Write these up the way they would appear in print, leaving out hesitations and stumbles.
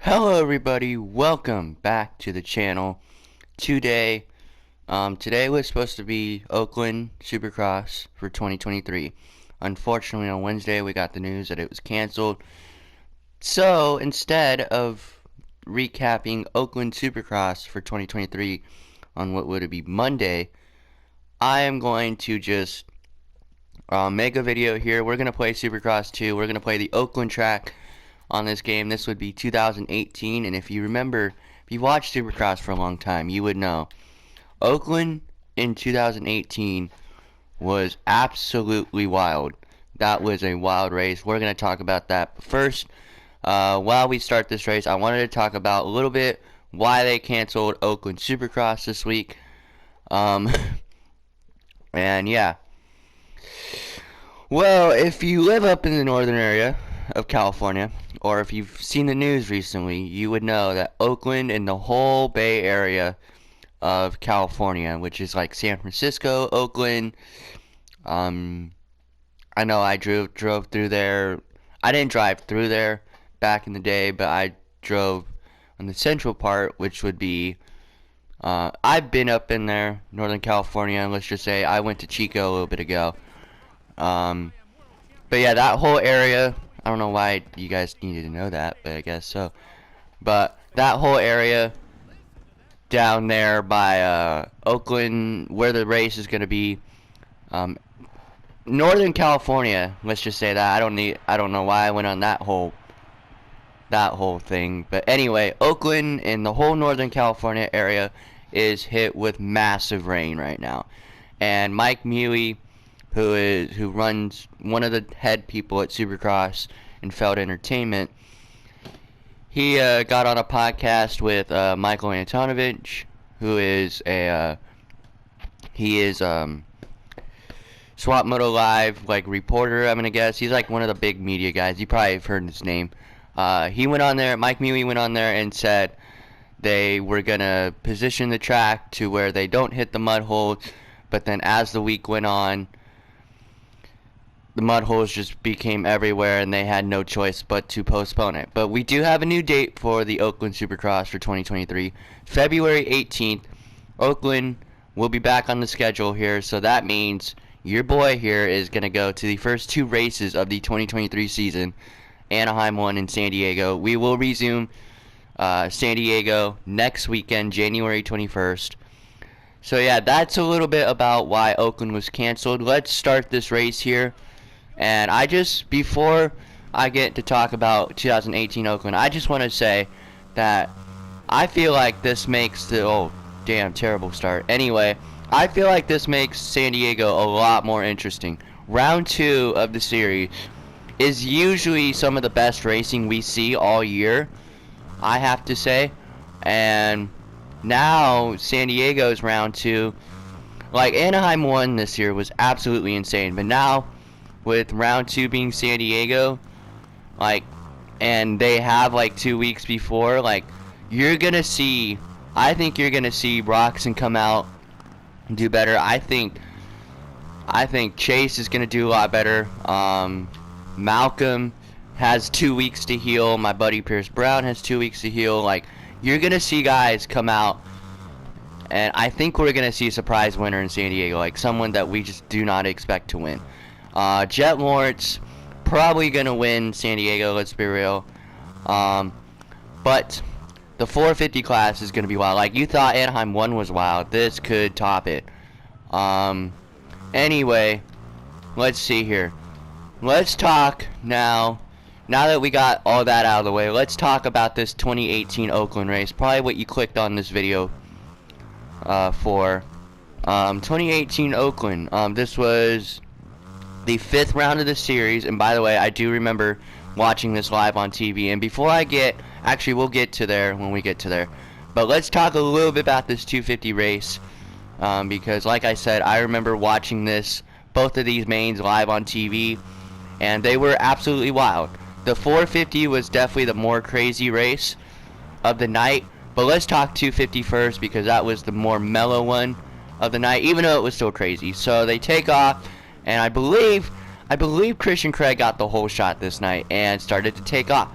Hello everybody, welcome back to the channel. Today was supposed to be Oakland Supercross for 2023. Unfortunately on Wednesday we got the news that it was canceled. So instead of recapping Oakland Supercross for 2023 on what would it be Monday, I am going to just make a video here. We're going to play Supercross 2. We're going to play the Oakland track on this game. This would be 2018, and if you remember, if you've watched Supercross for a long time, you would know Oakland in 2018 was absolutely wild. That was a wild race. We're going to talk about that. But first, while we start this race, I wanted to talk about a little bit why they canceled Oakland Supercross this week. And yeah. Well, if you live up in the northern area of California, or if you've seen the news recently, you would know that Oakland and the whole Bay Area of California, which is like San Francisco, Oakland, I know I drove through there. I didn't drive through there back in the day, but I drove on the central part, which would be, I've been up in there, Northern California. Let's just say I went to Chico a little bit ago. But yeah, that whole area, I don't know why you guys needed to know that, but I guess so. But that whole area down there by Oakland, where the race is going to be, Northern California, let's just say that. I don't know why I went on that whole thing. But anyway, Oakland and the whole Northern California area is hit with massive rain right now. And Mike Mewey, who runs one of the head people at Supercross and Feld Entertainment, he got on a podcast with Michael Antonovich, who is Swap Moto Live reporter. I'm gonna guess he's like one of the big media guys. You probably have heard his name. He went on there. Mike Mewey went on there and said they were gonna position the track to where they don't hit the mud holes. But then as the week went on, the mud holes just became everywhere, and they had no choice but to postpone it. But we do have a new date for the Oakland Supercross for 2023. February 18th, Oakland will be back on the schedule here, so that means your boy here is going to go to the first two races of the 2023 season, Anaheim 1 and San Diego. We will resume San Diego next weekend, January 21st. So yeah, that's a little bit about why Oakland was canceled. Let's start this race here. And before I get to talk about 2018 Oakland, I just want to say that I feel like this makes terrible start. Anyway, I feel like this makes San Diego a lot more interesting. Round 2 of the series is usually some of the best racing we see all year, I have to say. And now San Diego's round 2, Anaheim 1 this year was absolutely insane, but now with round 2 being San Diego, and they have 2 weeks before, you're gonna see, I think you're gonna see Roxon come out and do better. I think Chase is gonna do a lot better. Malcolm has 2 weeks to heal. My buddy Pierce Brown has 2 weeks to heal. You're gonna see guys come out, and I think we're gonna see a surprise winner in San Diego, someone that we just do not expect to win. Jet Lawrence probably gonna win San Diego, let's be real. But the 450 class is gonna be wild. You thought Anaheim 1 was wild, this could top it. Anyway, let's see here. Let's talk now that we got all that out of the way, let's talk about this 2018 Oakland race. Probably what you clicked on this video for. 2018 Oakland. This was the 5th round of the series, and by the way, I do remember watching this live on TV. And before we'll get to there when we get to there, but let's talk a little bit about this 250 race, because like I said, I remember watching both of these mains live on TV, and they were absolutely wild. The 450 was definitely the more crazy race of the night, but let's talk 250 first, because that was the more mellow one of the night, even though it was still crazy. So they take off, and I believe Christian Craig got the whole shot this night and started to take off.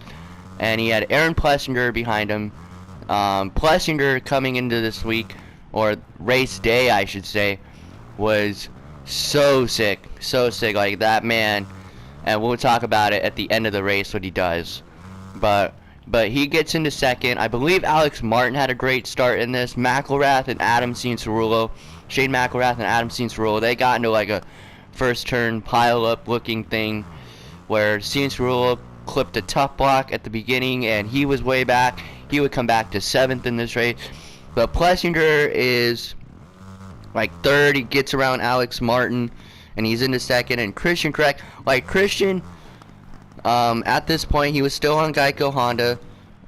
and he had Aaron Plessinger behind him. Plessinger coming into this week, or race day I should say, was so sick. Like that man, and we'll talk about it at the end of the race what he does. But he gets into second. I believe Alex Martin had a great start in this. McElrath and Adam Cianciarulo, Shane McElrath and Adam Cianciarulo, they got into like a first turn pile up looking thing where Cianciarulo clipped a tough block at the beginning and he was way back. He would come back to 7th in this race. But Plessinger is like 3rd. He gets around Alex Martin and he's into 2nd. And Christian Craig, like Christian, at this point he was still on Geico Honda,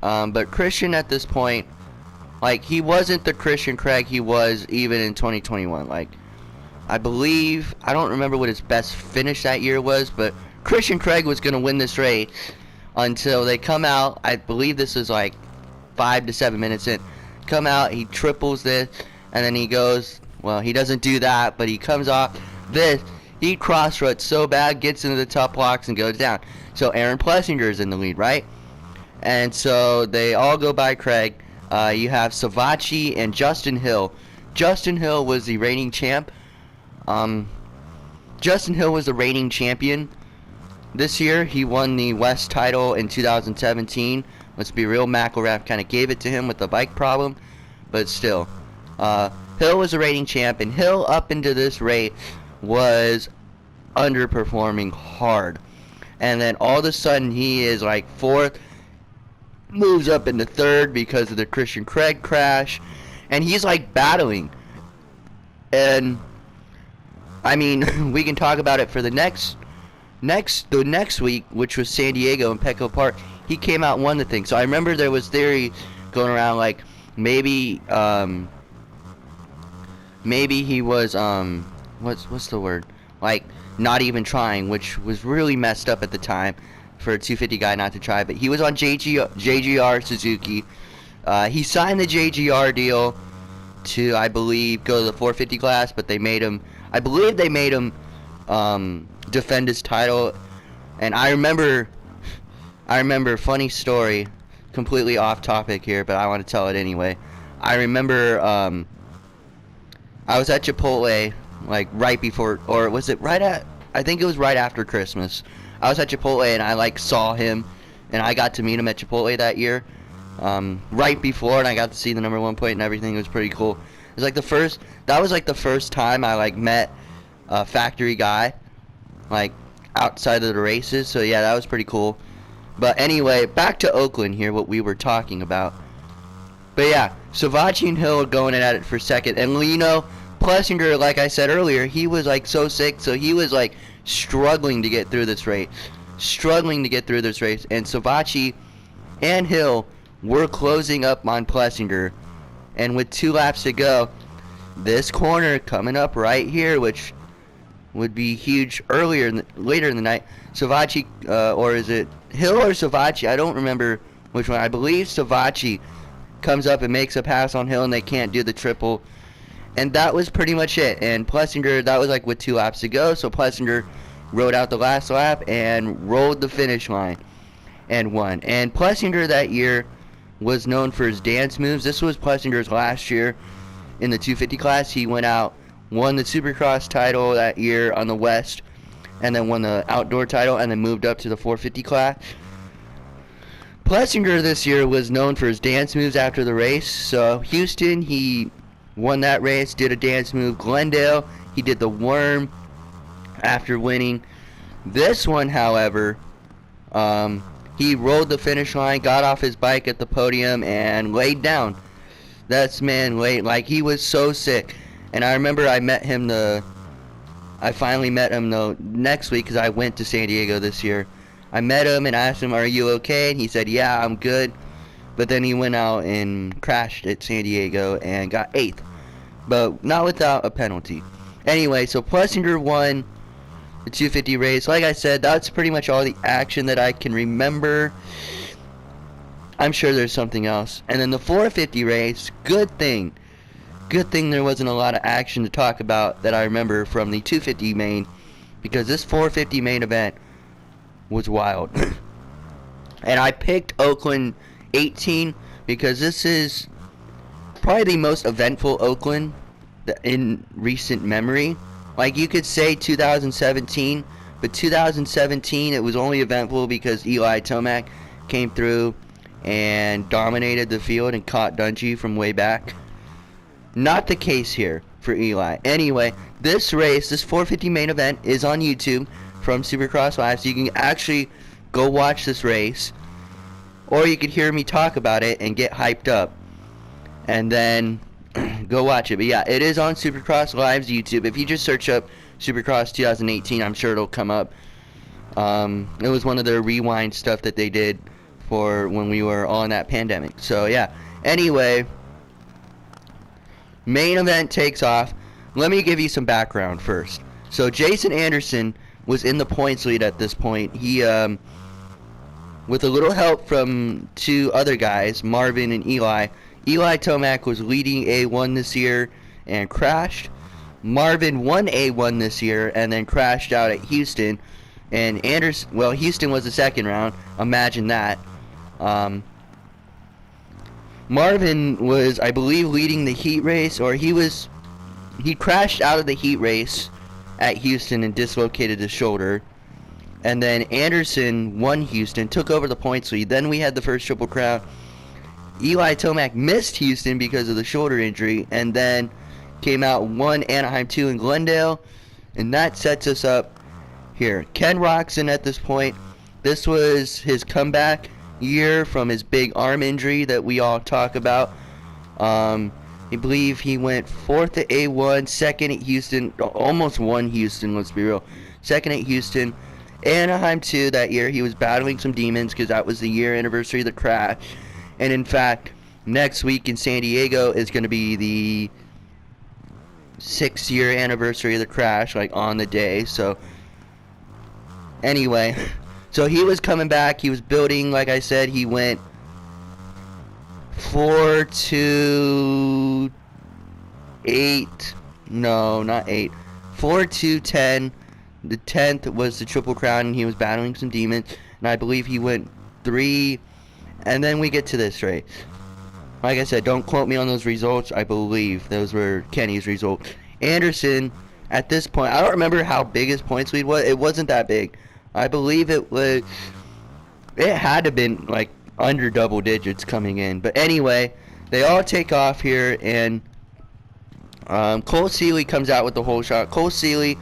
but Christian at this point, like, he wasn't the Christian Craig he was even in 2021. Like, I believe, I don't remember what his best finish that year was, but Christian Craig was going to win this race until they come out. I believe this is like 5 to 7 minutes in. Come out, he triples this, and then he goes, well, he doesn't do that, but he comes off this. He cross-ruts so bad, gets into the top blocks, and goes down. So Aaron Plessinger is in the lead, right? And so they all go by Craig. You have Savacci and Justin Hill. Justin Hill was the reigning champ. Justin Hill was the reigning champion this year. He won the West title in 2017. Let's be real, McElrath kind of gave it to him with the bike problem, but still. Hill was the reigning champ, and Hill up into this race was underperforming hard. And then all of a sudden he is like 4th, moves up into 3rd because of the Christian Craig crash, and he's like battling. And I mean, we can talk about it for the next week, which was San Diego and Petco Park. He came out and won the thing. So I remember there was theory going around like maybe he was what's the word, like not even trying, which was really messed up at the time for a 250 guy not to try. But he was on JGR Suzuki. He signed the JGR deal to, I believe, go to the 450 class, but they made him, I believe they made him defend his title. And I remember, funny story, completely off topic here, but I want to tell it anyway. I remember I was at Chipotle like right before, or was it right at, I think it was right after Christmas. I was at Chipotle and I like saw him, and I got to meet him at Chipotle that year, right before, and I got to see the number 1 point and everything. It was pretty cool. It was like that was like the first time I like met a factory guy, like outside of the races. So yeah, that was pretty cool. But anyway, back to Oakland here, what we were talking about. But yeah, Savacci and Hill are going at it for 2nd, and you know, Plessinger, like I said earlier, he was like so sick, so he was like struggling to get through this race. And Savacci and Hill were closing up on Plessinger. And with 2 laps to go, this corner coming up right here, which would be huge later in the night, Savacci, or is it Hill or Savacci? I don't remember which one. I believe Savacci comes up and makes a pass on Hill, and they can't do the triple. And that was pretty much it. And Plessinger, that was like with 2 laps to go, so Plessinger rode out the last lap and rolled the finish line and won. And Plessinger that year was known for his dance moves. This was Plessinger's last year in the 250 class. He went out, won the Supercross title that year on the West, and then won the outdoor title, and then moved up to the 450 class. Plessinger this year was known for his dance moves after the race. So Houston, he won that race, did a dance move. Glendale, he did the worm after winning. This one, however, he rolled the finish line, got off his bike at the podium, and laid down. That's man laid, like he was so sick. And I remember I finally met him the next week, because I went to San Diego this year. I met him and asked him, "Are you okay?" And he said, "Yeah, I'm good." But then he went out and crashed at San Diego and got 8th, but not without a penalty. Anyway, so Plessinger won the 250 race. Like I said, that's pretty much all the action that I can remember. I'm sure there's something else. And then the 450 race, good thing there wasn't a lot of action to talk about that I remember from the 250 main, because this 450 main event was wild. And I picked Oakland 18 because this is probably the most eventful Oakland in recent memory. Like, you could say 2017, but 2017 it was only eventful because Eli Tomac came through and dominated the field and caught Dungey from way back. Not the case here for Eli. Anyway, this race, this 450 main event, is on YouTube from Supercross Live, so you can actually go watch this race, or you could hear me talk about it and get hyped up, and then go watch it. But yeah, it is on Supercross Live's YouTube. If you just search up Supercross 2018, I'm sure it'll come up. It was one of their rewind stuff that they did for when we were all in that pandemic. So yeah, anyway, main event takes off. Let me give you some background first. So Jason Anderson was in the points lead at this point. He, with a little help from two other guys, Marvin and Eli. Eli Tomac was leading A1 this year and crashed. Marvin won A1 this year and then crashed out at Houston. And Anderson, well, Houston was the second round. Imagine that. Marvin was, I believe, leading the heat race, or he crashed out of the heat race at Houston and dislocated his shoulder. And then Anderson won Houston, took over the points lead. Then we had the first Triple Crown. Eli Tomac missed Houston because of the shoulder injury, and then came out, won Anaheim 2 in Glendale, and that sets us up here. Ken Roczen at this point, this was his comeback year from his big arm injury that we all talk about. I believe he went 4th at A1, 2nd at Houston, almost won Houston, let's be real. 2nd at Houston. Anaheim 2 that year, he was battling some demons because that was the year anniversary of the crash. And in fact, next week in San Diego is going to be the 6-year anniversary of the crash, like on the day. So anyway, so he was coming back, he was building, like I said, he went 4 to 8, no, not 8, 4 to 10. The 10th was the Triple Crown, and he was battling some demons, and I believe he went 3, and then we get to this race. Like I said, don't quote me on those results. I believe those were Kenny's results. Anderson, at this point, I don't remember how big his points lead was. It wasn't that big. I believe it had to have been like under double digits coming in. But anyway, they all take off here, and Cole Seeley comes out with the whole shot. Cole Seeley,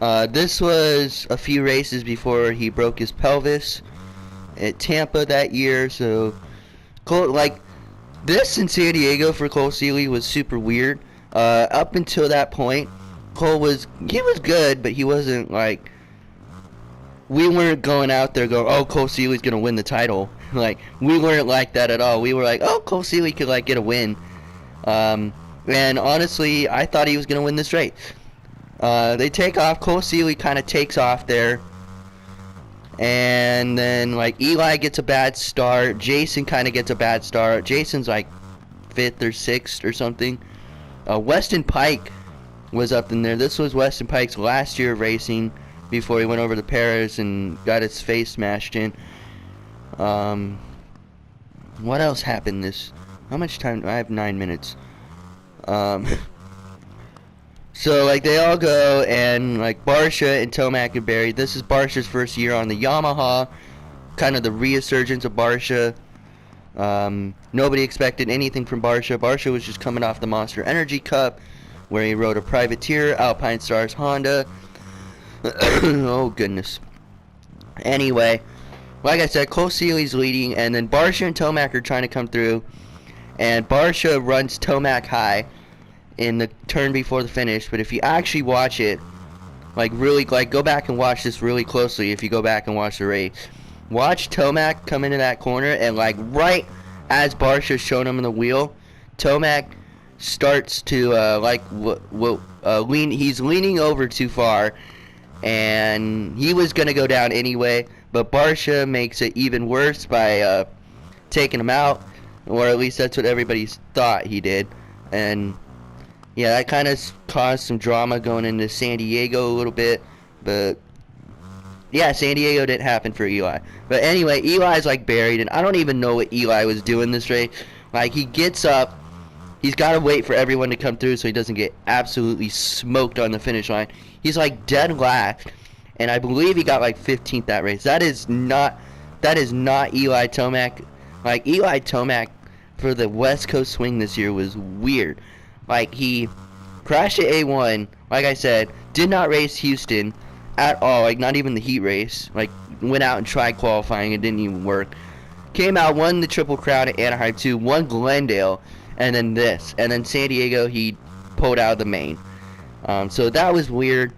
this was a few races before he broke his pelvis at Tampa that year. So Cole, like, this in San Diego for Cole Seeley was super weird. Up until that point, Cole was good, but he wasn't like, we weren't going out there going, oh, Cole Seeley's gonna win the title. Like, we weren't like that at all. We were like, oh, Cole Seeley could like get a win. And honestly, I thought he was gonna win this race. They take off. Cole Seeley kind of takes off there, and then like Eli gets a bad start. Jason kind of gets a bad start. Jason's like 5th or 6th or something. Weston Pike was up in there. This was Weston Pike's last year of racing before he went over to Paris and got his face smashed in. What else happened this? How much time? I have 9 minutes. So like they all go, and like Barsha and Tomac are buried. This is Barsha's first year on the Yamaha, kind of the resurgence of Barsha. Nobody expected anything from Barsha. Barsha was just coming off the Monster Energy Cup, where he rode a Privateer, Alpine Stars Honda. Oh goodness. Anyway, like I said, Cole Seeley's leading, and then Barsha and Tomac are trying to come through, and Barsha runs Tomac high in the turn before the finish. But if you actually watch it, like really, like go back and watch this really closely. If you go back and watch the race, watch Tomac come into that corner, and like right as Barsha's showing him in the wheel, Tomac starts to lean. He's leaning over too far, and he was gonna go down anyway. But Barsha makes it even worse by taking him out, or at least that's what everybody thought he did. And yeah, that kind of caused some drama going into San Diego a little bit. But Yeah, San Diego didn't happen for Eli. But anyway, Eli's like buried, and I don't even know what Eli was doing this race. Like, he gets up, he's got to wait for everyone to come through so he doesn't get absolutely smoked on the finish line. He's like dead last, and I believe he got like 15th that race. That is not Eli Tomac. Like, Eli Tomac for the West Coast swing this year was weird. Like, he crashed at A1, like I said, did not race Houston at all, like not even the heat race. Like, went out and tried qualifying, it didn't even work. Came out, won the Triple Crown at Anaheim 2, won Glendale, and then this. And then San Diego, he pulled out of the main. So that was weird.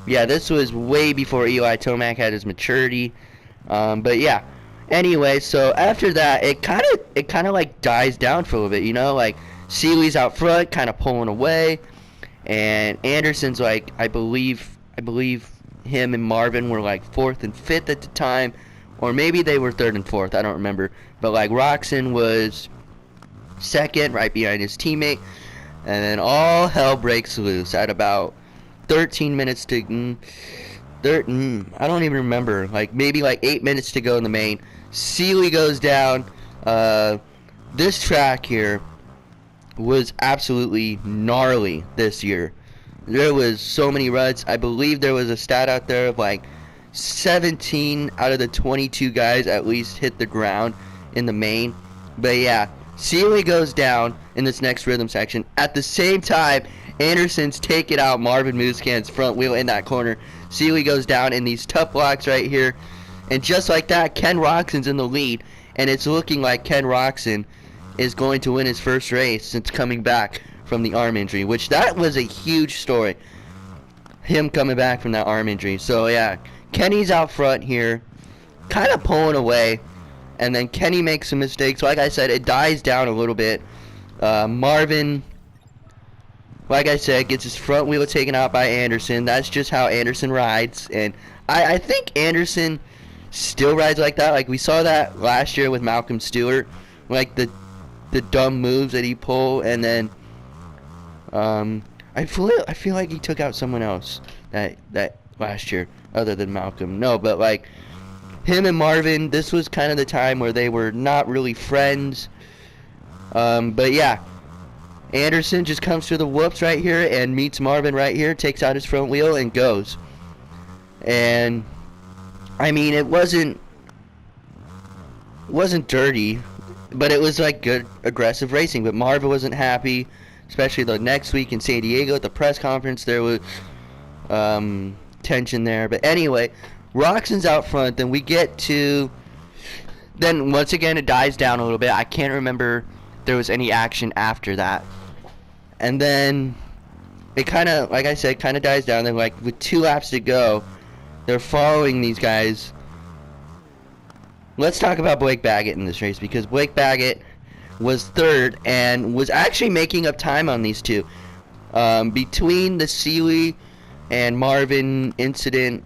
Yeah, this was way before Eli Tomac had his maturity. But yeah. Anyway, so after that, it kind of like dies down for a little bit, you know? Like, Seeley's out front, kind of pulling away. And Anderson's like, I believe him and Marvin were like 4th and 5th at the time, or maybe they were 3rd and 4th, I don't remember. But like, Roczen was 2nd, right behind his teammate, and then all hell breaks loose at about 13 minutes to I don't even remember, like maybe like 8 minutes to go in the main. Seeley goes down. This track here was absolutely gnarly this year. There was so many ruts. I believe there was a stat out there of like 17 out of the 22 guys at least hit the ground in the main. But yeah, Seeley goes down in this next rhythm section. At the same time, Anderson's taking out Marvin Musquin's front wheel in that corner. Seeley goes down in these tough blocks right here. And just like that, Ken Roczen's in the lead. And it's looking like Ken Roczen is going to win his first race since coming back from the arm injury, which that was a huge story, him coming back from that arm injury. So yeah, Kenny's out front here, kind of pulling away, and then Kenny makes some mistakes. Like I said, it dies down a little bit. Marvin, like I said, gets his front wheel taken out by Anderson. That's just how Anderson rides, and I think Anderson still rides like that. Like, we saw that last year with Malcolm Stewart, like the dumb moves that he pulled, and then I feel like he took out someone else that last year other than Malcolm. No, but like him and Marvin, this was kind of the time where they were not really friends. But yeah, Anderson just comes through the whoops right here and meets Marvin right here, takes out his front wheel and goes. And I mean, it wasn't dirty, but it was like good aggressive racing. But Marvin wasn't happy, especially the next week in San Diego at the press conference. There was tension there. But anyway, Roczen's out front. Then we get to, then once again it dies down a little bit. I can't remember if there was any action after that. And then it kind of, like I said, kind of dies down. Then like with 2 laps to go, they're following these guys. Let's talk about Blake Baggett in this race, because Blake Baggett was 3rd and was actually making up time on these two. Between the Seeley and Marvin incident,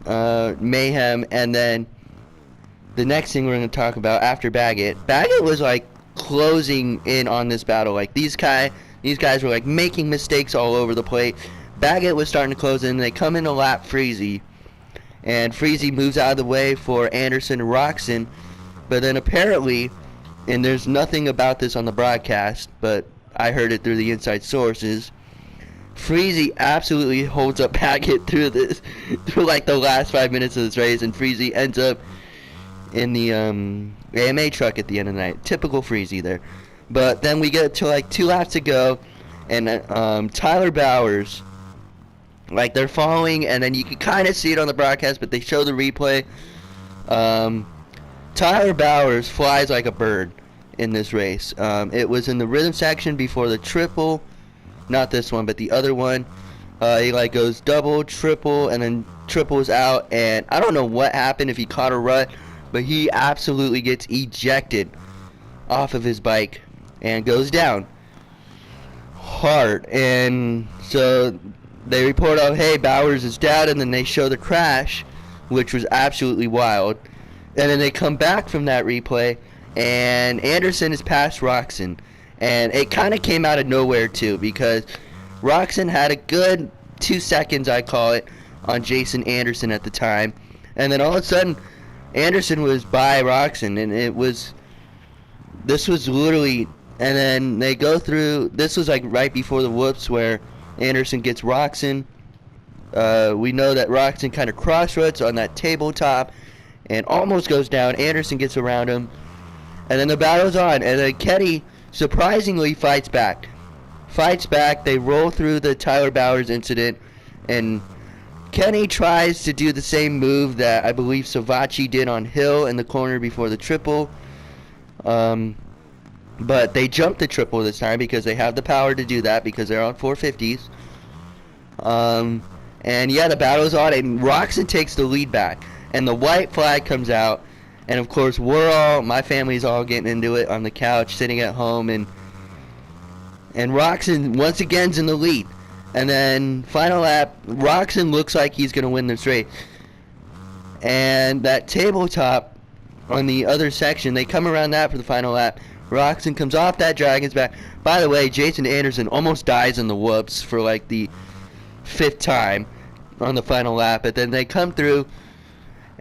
mayhem, and then the next thing we're going to talk about after Baggett was like closing in on this battle. Like these guys were like making mistakes all over the plate. Baggett was starting to close in. They come in to lap Freezy, and Freezy moves out of the way for Anderson and Roczen. But then apparently, and there's nothing about this on the broadcast, but I heard it through the inside sources, Freezy absolutely holds up Baggett through like the last 5 minutes of this race, and Freezy ends up in the AMA truck at the end of the night. Typical Freezy there. But then we get to like 2 laps to go, and Tyler Bowers, like they're following, and then you can kind of see it on the broadcast, but they show the replay. Tyler Bowers flies like a bird in this race. It was in the rhythm section before the triple, not this one, but the other one. He like goes double, triple, and then triples out, and I don't know what happened, if he caught a rut, but he absolutely gets ejected off of his bike and goes down hard. And so they report out, hey, Bowers is down, and then they show the crash, which was absolutely wild. And then they come back from that replay, and Anderson is past Roczen. And it kind of came out of nowhere, too, because Roczen had a good 2 seconds, I call it, on Jason Anderson at the time. And then all of a sudden, Anderson was by Roxon, and this was literally, and then they go through, this was like right before the whoops where Anderson gets Roxon. We know that Roxon kind of crossroads on that tabletop and almost goes down. Anderson gets around him, and then the battle's on, and then Kenny surprisingly fights back. They roll through the Tyler Bowers incident, and Kenny tries to do the same move that I believe Savachi did on Hill in the corner before the triple. But they jump the triple this time because they have the power to do that because they're on 450s. And yeah, the battle's on, and Roxon takes the lead back, and the white flag comes out, and of course my family's all getting into it on the couch, sitting at home, and Roxon once again's in the lead. And then final lap, Roxon looks like he's gonna win this race. And that tabletop on the other section, they come around that for the final lap. Roxon comes off that dragon's back. By the way, Jason Anderson almost dies in the whoops for like the 5th time on the final lap. But then they come through.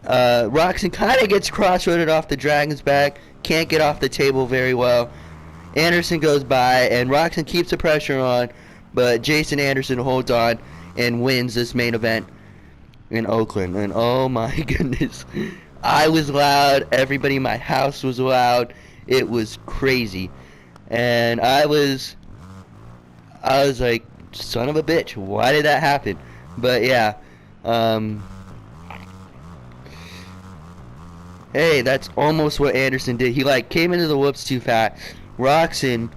Roxon kind of gets crossroaded off the dragon's back. Can't get off the table very well. Anderson goes by, and Roxon keeps the pressure on. But Jason Anderson holds on and wins this main event in Oakland. And oh my goodness. I was loud. Everybody in my house was loud. It was crazy. And I was like, son of a bitch, why did that happen? But yeah, hey, that's almost what Anderson did. He like came into the whoops too fast. Roxon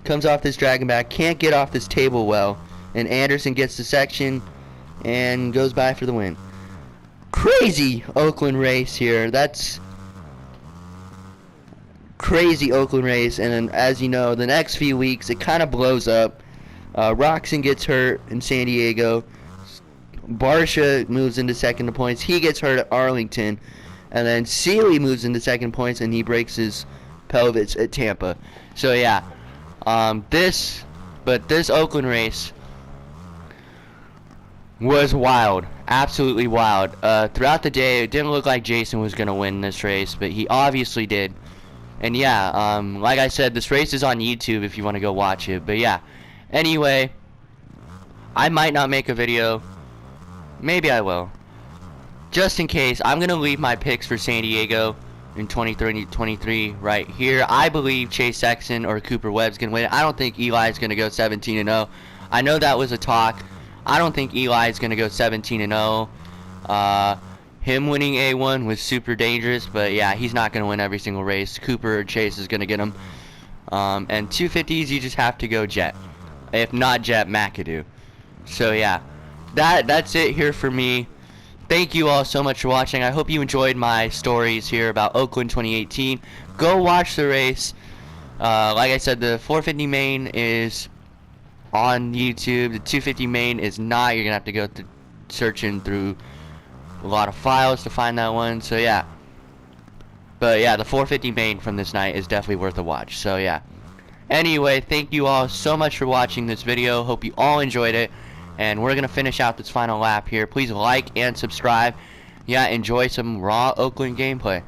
comes off this dragon back, can't get off this table well, and Anderson gets the section and goes by for the win. Crazy Oakland race here. That's crazy Oakland race. And then, as you know, the next few weeks it kind of blows up. Roxon gets hurt in San Diego. Barsha moves into second to points. He gets hurt at Arlington. And then Seeley moves into second points, and he breaks his pelvis at Tampa. So yeah, this Oakland race was wild, absolutely wild. Throughout the day, it didn't look like Jason was gonna win this race, but he obviously did. And yeah, like I said, this race is on YouTube if you want to go watch it. But yeah, anyway, I might not make a video. Maybe I will. Just in case, I'm gonna leave my picks for San Diego in 2023 right here. I believe Chase Sexton or Cooper Webb's gonna win. I don't think Eli's gonna go 17-0. I know that was a talk. I don't think Eli's gonna go 17-0. Him winning A1 was super dangerous, but yeah, he's not gonna win every single race. Cooper or Chase is gonna get him. And 250s, you just have to go Jet. If not Jet, McAdoo. So yeah, that's it here for me. Thank you all so much for watching. I hope you enjoyed my stories here about Oakland 2018. Go watch the race. Like I said, the 450 main is on YouTube. The 250 main is not. You're gonna have to go searching through a lot of files to find that one. So yeah. But yeah, the 450 main from this night is definitely worth a watch. So yeah. Anyway, thank you all so much for watching this video. Hope you all enjoyed it. And we're going to finish out this final lap here. Please like and subscribe. Yeah, enjoy some raw Oakland gameplay.